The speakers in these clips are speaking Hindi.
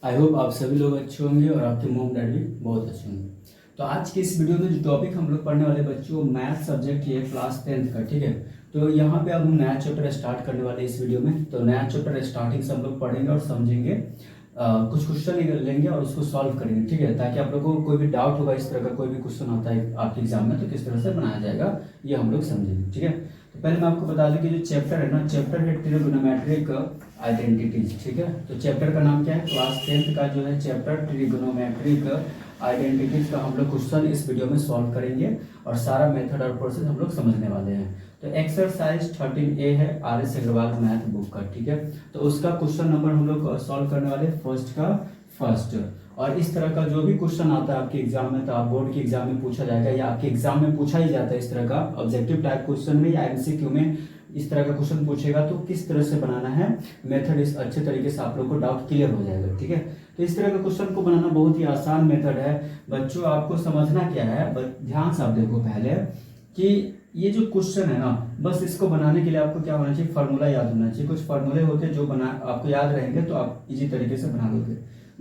आई होप आप सभी लोग अच्छे होंगे और आपके मॉम डैड भी बहुत अच्छे होंगे। तो आज की इस वीडियो में जो टॉपिक हम लोग पढ़ने वाले बच्चों मैथ सब्जेक्ट ये क्लास 10th का, ठीक है। तो यहाँ पे अब हम नया चैप्टर स्टार्ट करने वाले हैं इस वीडियो में। तो नया चैप्टर स्टार्टिंग से हम लोग पढ़ेंगे और समझेंगे, कुछ क्वेश्चन लेंगे और उसको सॉल्व करेंगे, ठीक है, ताकि आप लोगों को कोई भी डाउट होगा, इस तरह का कोई भी क्वेश्चन आता है आपके एग्जाम में तो किस तरह से बनाया जाएगा ये हम लोग समझेंगे, ठीक है। तो पहले मैं आपको बता दूं कि जो चैप्टर है ना, चैप्टर है ट्रिगोनोमेट्रिक आइडेंटिटीज, ठीक है। तो चैप्टर का नाम क्या है, क्लास 10th का जो है चैप्टर ट्रिगोनोमेट्रिक आइडेंटिटीज का हम लोग क्वेश्चन इस वीडियो में सॉल्व करेंगे और सारा मेथड और प्रोसेस हम लोग समझने वाले हैं। तो एक्सरसाइज 13A है RS अग्रवाल मैथ बुक का, ठीक है। तो उसका क्वेश्चन नंबर हम लोग सॉल्व करने वाले फर्स्ट का फर्स्ट। और इस तरह का जो भी क्वेश्चन आता है आपके एग्जाम में, तो आप बोर्ड के एग्जाम में पूछा जाएगा या आपके एग्जाम में पूछा ही जाता है इस तरह का ऑब्जेक्टिव टाइप क्वेश्चन में या MCQ में इस तरह का क्वेश्चन पूछेगा तो किस तरह से बनाना है मेथड, इस अच्छे तरीके से आप लोग को डाउट क्लियर हो जाएगा, ठीक है। तो इस तरह का क्वेश्चन को बनाना बहुत ही आसान मेथड है बच्चों। आपको समझना क्या है, ध्यान से आप देखो पहले कि ये जो क्वेश्चन है ना, बस इसको बनाने के लिए आपको क्या होना चाहिए, फार्मूला याद होना चाहिए। कुछ फार्मूले होते हैं जो आपको याद रहेंगे तो आप इजी तरीके से बना लोगे।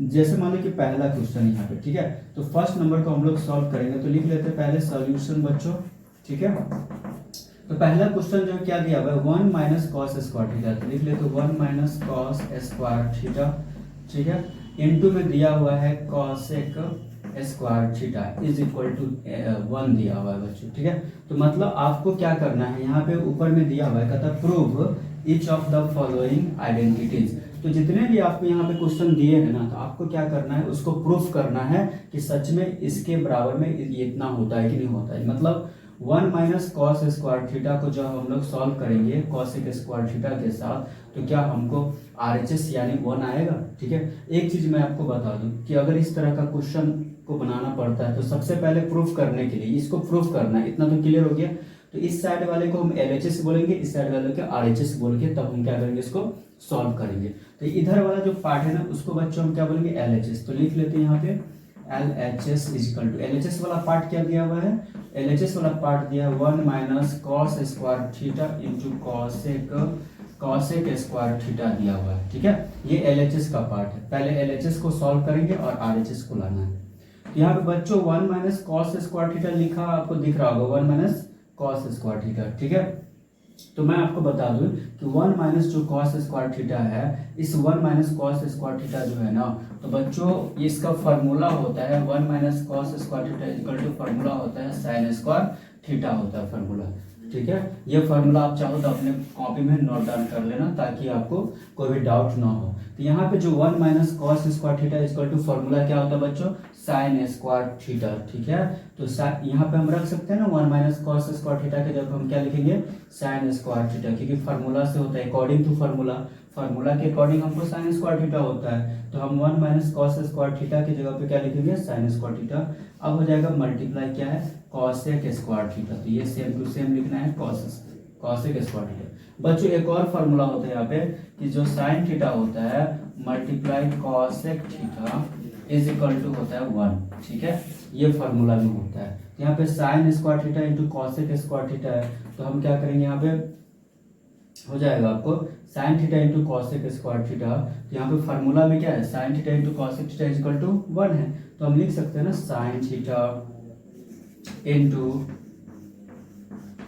जैसे मान लो कि पहला क्वेश्चन यहाँ पे, ठीक है। तो फर्स्ट नंबर को हम लोग सॉल्व करेंगे, तो लिख लेते हैं पहले सॉल्यूशन बच्चों, ठीक है। तो पहला क्वेश्चन जो क्या दिया हुआ है 1 माइनस कॉस स्क्वायर थीटा, तो लिख लेते 1 माइनस कॉस स्क्वायर थीटा, ठीक है। इनटू में दिया हुआ है cosec square theta is equal to 1 दिया हुआ है बच्चों, ठीक है। तो मतलब आपको क्या करना है, यहाँ पे ऊपर में दिया हुआ है कहता prove each of the following identities. तो जितने भी आपको यहाँ पे क्वेश्चन दिए हैं ना, तो आपको क्या करना है, उसको प्रूफ करना है कि सच में इसके बराबर में ये इतना होता है कि नहीं होता है। मतलब 1 माइनस कॉस स्क्वायर थीटा को जब हम लोग सॉल्व करेंगे कॉसेक स्क्वायर थीटा के साथ, तो क्या हमको RHS यानी 1 आएगा, ठीक है। एक चीज मैं आपको बता दूं कि अगर इस तरह का क्वेश्चन को बनाना पड़ता है तो सबसे पहले प्रूफ करने के लिए इसको प्रूफ करना है, इतना तो क्लियर हो गया। तो इस साइड वाले को हम LHS बोलेंगे, इस साइड वाले को RHS बोल के तब हम क्या करेंगे, इसको सॉल्व करेंगे। तो इधर वाला जो पार्ट है ना, उसको बच्चों हम क्या बोलेंगे, LHS। तो लिख लेते हैं यहाँ पे LHS इजिकल टू, LHS वाला पार्ट क्या दिया हुआ है, LHS वाला पार्ट दिया है 1 minus cos square theta into cosec square theta दिया हुआ है, ठीक है। ये LHS का पार्ट है। पहले LHS को सॉल्व करेंगे और RHS को लाना है। तो यहाँ पे बच्चों 1 माइनस कॉस स्क्वायर थीटा लिखा आपको दिख रहा होगा, 1 माइनस कॉस स्क्वायर थीटा, ठीक है। तो मैं आपको बता दूं कि 1 माइनस जो कॉस स्क्वायर थीटा है, इस 1 माइनस कॉस स्क्वायर थीटा जो है ना, तो बच्चों इसका फॉर्मूला होता है 1 minus cos square theta equal to formula होता है साइन स्क्वायर थीटा होता है फॉर्मूला, ठीक है। ये फॉर्मूला आप चाहो तो अपने कॉपी में नोट डाउन कर लेना ताकि आपको कोई भी डाउट ना हो। तो यहाँ पे जो 1 minus cos square theta equal to formula क्या होता है बच्चों, साइन स्क्वायर थीटा, ठीक है। तो यहाँ पे हम रख सकते हैं ना 1 माइनस कॉस स्क्वायर थीटा के जब हम क्या लिखेंगे, साइन स्क्वायर थीटा, क्योंकि फार्मूला से होता है अकॉर्डिंग टू फार्मूला, फार्मूला के अकॉर्डिंग हमको साइन स्क्वायर थीटा होता है। तो हम 1 माइनस कॉस स्क्वायर थीटा की जगह पे क्या लिखेंगे, साइन स्क्वायर थीटा। अब हो जाएगा मल्टीप्लाई क्या है, कॉसेक स्क्वायर थीटा। तो ये सेम टू सेम लिखना है कॉसेक स्क्वायर थीटा। बच्चों एक और फॉर्मूला होता है यहाँ पे कि जो साइन थीटा होता है multiply cosec theta is equal to होता है 1, ठीक है। ये फार्मूला में होता है। यहाँ पे sign square theta into cosec square theta है, तो हम क्या करेंगे, यहाँ पे हो जाएगा आपको sine theta into cosec square theta. तो यहाँ पे फार्मूला में क्या है, sine theta into cosec theta is equal to 1 है। तो हम लिख सकते हैं ना sine theta into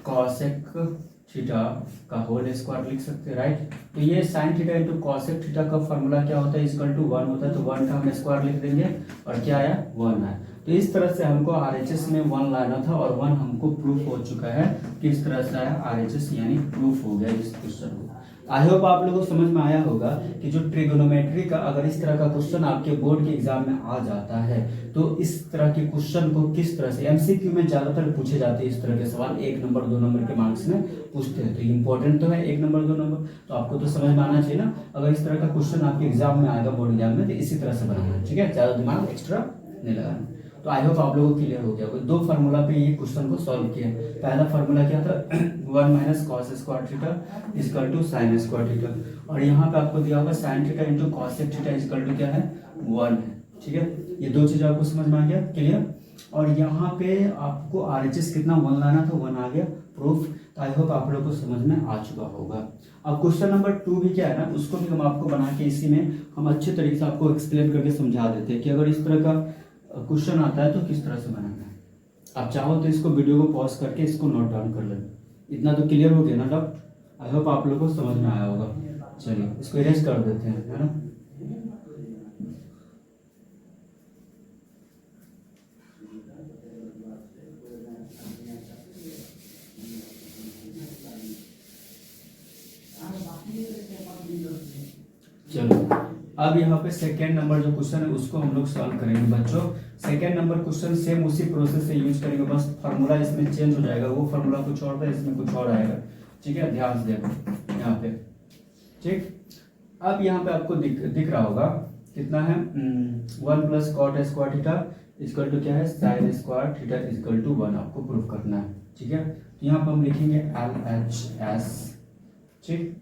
cosec theta का होल स्क्वायर लिख सकते हैं, राइट। तो ये sine theta into cosec theta का फॉर्मूला क्या होता है, इक्वल टू 1 होता है। तो 1 का हम स्क्वायर लिख देंगे और क्या आया, 1 आया। तो इस तरह से हमको RHS में 1 लाना था और 1 हमको प्रूफ हो चुका है। किस तरह से आया, RHS यानी प्रूफ हो गया इस क्वेश्चन को। आई होप आप लोगों को समझ में आया होगा कि जो ट्रिगोनोमेट्री का अगर इस तरह का क्वेश्चन आपके बोर्ड के एग्जाम में आ जाता है तो इस तरह के क्वेश्चन को किस तरह से, MCQ में ज्यादातर पूछे जाते हैं इस तरह के सवाल, 1 नंबर 2 नंबर के मार्क्स में पूछते हैं। तो इंपॉर्टेंट तो है 1 नंबर 2 नंबर, तो आपको तो समझ में आना चाहिए ना। अगर इस तरह का क्वेश्चन आपके एग्जाम में आएगा बोर्ड एग्जाम में तो इसी तरह से बनाना है, ठीक है, ज्यादा दिमाग एक्स्ट्रा नहीं लगाना। तो आई होप आप लोगों को क्लियर हो गया होगा। 2 फार्मूला पे ये क्वेश्चन को सॉल्व किया। पहला फार्मूला क्या था 1 minus cos square theta equal to sine square theta, और यहाँ पे आपको दिया होगा sine theta into cosec theta equal to क्या है, 1 है, ठीक है। ये 2 चीज आपको समझ में आ गया, क्लियर। और यहाँ पे आपको RHS कितना 1 लाना था, 1 आ गया, प्रूफ। तो आई होप आप लोग को समझ में आ चुका होगा। अब क्वेश्चन नंबर 2 भी क्या है ना, उसको भी हम आपको बना के इसी में हम अच्छे तरीके से आपको एक्सप्लेन करके समझा देते हैं कि अगर इस तरह का क्वेश्चन आता है तो किस तरह से बनाना है। आप चाहो तो इसको वीडियो को पॉज करके इसको नोट डाउन कर लें। इतना तो क्लियर हो गया ना डाउट? आई होप आप लोगों को समझ में आया होगा। चलिए इसको इरेज कर देते हैं, है ना। चलो अब यहाँ पे सेकेंड नंबर जो क्वेश्चन है उसको हम लोग सॉल्व करेंगे बच्चों। सेकेंड नंबर क्वेश्चन सेम उसी प्रोसेस से यूज करेंगे, बस फार्मूला इसमें चेंज हो जाएगा। वो फार्मूला कुछ और था, इसमें कुछ और आएगा। ठीक है, ध्यान से देखो यहाँ पे। ठीक, अब यहाँ पे आपको दिख रहा होगा कितना है, 1 plus cot square theta equal to क्या है, sine square theta equal to 1 आपको प्रूव करना है। ठीक है, तो यहाँ पे हम लिखेंगे LHS। ठीक,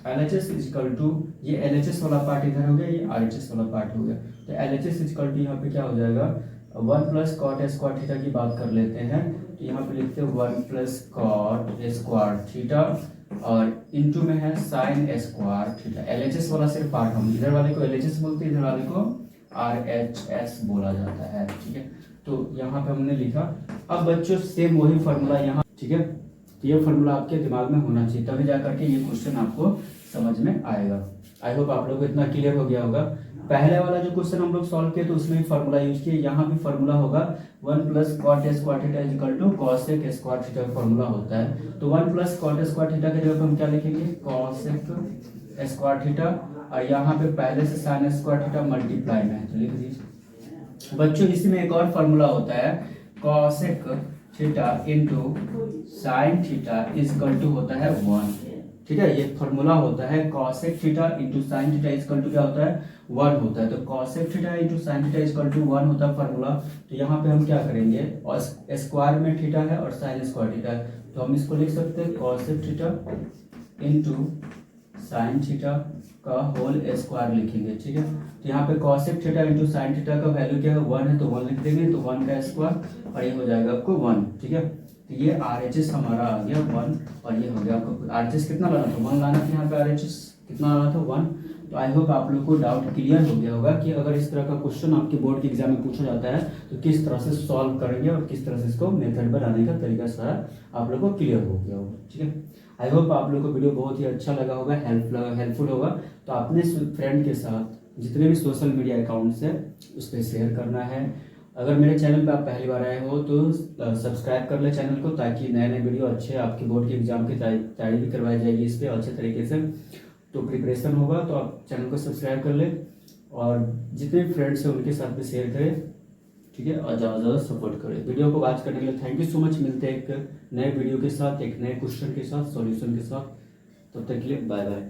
LHS इक्वल टू, ये LHS वाला पार्ट इधर हो गया, ये RHS वाला पार्ट हो गया। तो LHS इक्वल टू यहाँ पे क्या हो जाएगा, 1 प्लस कॉट स्क्वायर थीटा की बात कर लेते हैं। तो यहाँ पे लिखते हैं 1 प्लस कॉट स्क्वायर थीटा और इनटू में है साइन स्क्वायर थीटा। LHS वाला सिर्फ पार्ट, हम इधर वाले को LHS बोलते हैं, इधर वाले को RHS बोला जाता है। ठीक है, तो यहाँ पे हमने लिखा। अब बच्चों सेम वही फॉर्मूला यहाँ, ठीक है, तो ये फॉर्मूला आपके दिमाग में होना चाहिए, तभी जाकर के ये क्वेश्चन आपको समझ में आएगा। आई होप आप लोग को इतना क्लियर हो गया होगा। पहले वाला जो क्वेश्चन हम लोग सॉल्व किए तो उसमें भी फार्मूला यूज किए, यहाँ भी फार्मूला होगा 1 plus cot square theta equal to cosec square theta का फार्मूला होता है। तो 1 प्लस कॉट स्क्वायर थीटा के जगह हम क्या लिखेंगे, कॉसेक स्क्वायर थीटा, और यहाँ पे पहले से साइन स्क्वायर थीटा मल्टीप्लाई में है तो लिख दीजिए। बच्चों इसी में एक और फार्मूला होता है, cosec theta into sine theta equal to होता है 1। ठीक है, ये फॉर्मूला होता है cosec theta into sine theta equal to क्या होता है, 1 होता है। तो cosec theta into sine theta equal to 1 होता है फॉर्मूला। तो यहाँ पे हम क्या करेंगे, और स्क्वायर में थीटा है और साइन स्क्वायर थीटा है, तो हम इसको लिख सकते हैं cosec theta into sine theta का होल स्क्वायर लिखेंगे। ठीक है, तो यहाँ पे cosec theta into sine theta का वैल्यू क्या है, 1 है, तो 1 लिख देंगे, तो 1 का स्क्वायर और ये हो जाएगा आपको 1। ठीक है, तो ये RHS हमारा आ गया 1 और ये हो गया आपको RHS कितना लाना था, 1 लाना था। यहाँ पे RHS कितना लाना था, 1। तो आई होप आप लोग को डाउट क्लियर हो गया होगा कि अगर इस तरह का क्वेश्चन आपके बोर्ड के एग्जाम में पूछा जाता है तो किस तरह से सॉल्व करेंगे और किस तरह से इसको मेथड बनाने का तरीका सारा आप लोग को क्लियर हो गया होगा। ठीक है, आई होप आप लोग को वीडियो बहुत ही अच्छा लगा होगा, हेल्पफुल होगा। तो अपने फ्रेंड के साथ जितने भी सोशल मीडिया अकाउंट्स है उस पर शेयर करना है। अगर मेरे चैनल पे आप पहली बार आए हो तो सब्सक्राइब कर ले चैनल को, ताकि नए नए वीडियो अच्छे आपके बोर्ड के एग्जाम की तैयारी भी करवाई जाएगी इस पर अच्छे तरीके से। तो प्रिपरेशन होगा तो आप चैनल को सब्सक्राइब कर ले और जितने भी फ्रेंड्स हैं उनके साथ भी शेयर करें। ठीक है, और ज़्यादा से ज़्यादा सपोर्ट करें। वीडियो को वॉच करने के लिए थैंक यू सो मच। मिलते हैं एक नए वीडियो के साथ, एक नए क्वेश्चन के साथ, सॉल्यूशन के साथ। तब तक के लिए बाय बाय।